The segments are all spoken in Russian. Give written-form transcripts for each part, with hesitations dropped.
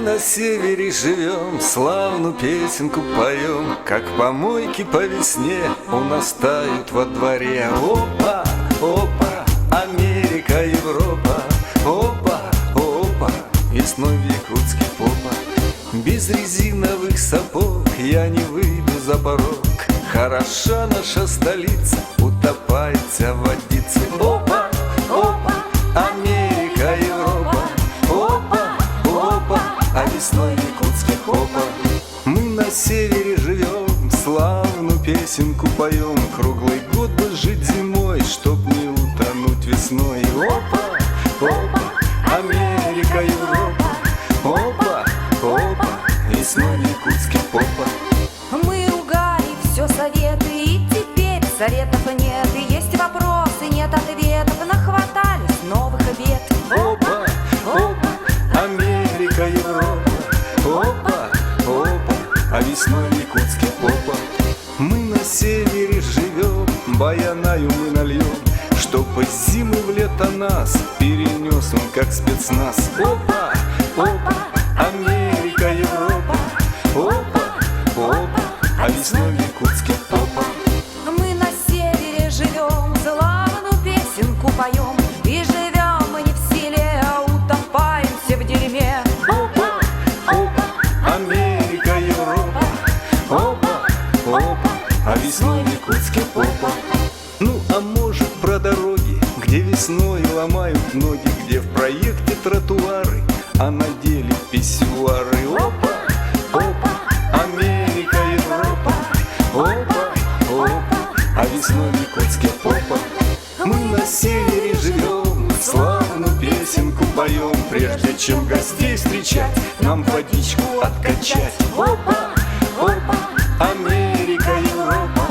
на севере живем, славную песенку поем, как помойки по весне у нас тают во дворе. Опа, опа, Америка, Европа, опа, опа, весной в Якутске попа. Без резиновых сапог я не выйду за порог. Хороша наша столица, утопается в водице. Опа, опа, Америка, Европа, опа, опа, а весной в Якутске попа. Мы на севере живем, славную песенку поем. Круглый год бы жить зимой, чтоб не утонуть весной. Опа, опа, Америка, Европа, опа, опа, весной в Якутске попа. Мы ругали все советы, и теперь советов нет. И есть вопросы, нет ответов, нахватались новых бед. Опа, опа, Америка, Европа, опа, опа, а весной в Якутске попа. Мы на севере живем, баянаю мы нальем, чтоб из зимы в лето нас перенес он как спецназ. Опа, опа, Америка, Европа, опа, опа, а весной в Якутске попа. Мы на севере живем, славную песенку поем. И живем мы не в селе, а утопаемся в дерьме. Опа, опа, Америка, Европа, опа, опа, а весной в Якутске попа. Ну, а может, про дороги, где весной ломают ноги, где в проекте тротуары, а на деле писсуары. Опа, опа, Америка, Европа, опа, опа, а весной в Якутске попа. Мы на севере живем, славную песенку поем. Прежде чем гостей встречать, нам водичку откачать. Опа, опа, Америка, Европа,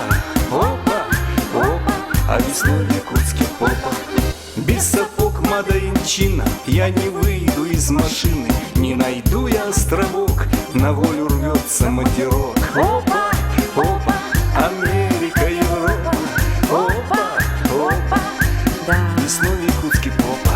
опа, опа, а весной в Якутске попа. Без сапог Мадоинчина я не выйду из машины, не найду я островок, на волю рвется матерок. Опа, опа, Америка, Европа, опа, опа, Да. весной в Якутске попа.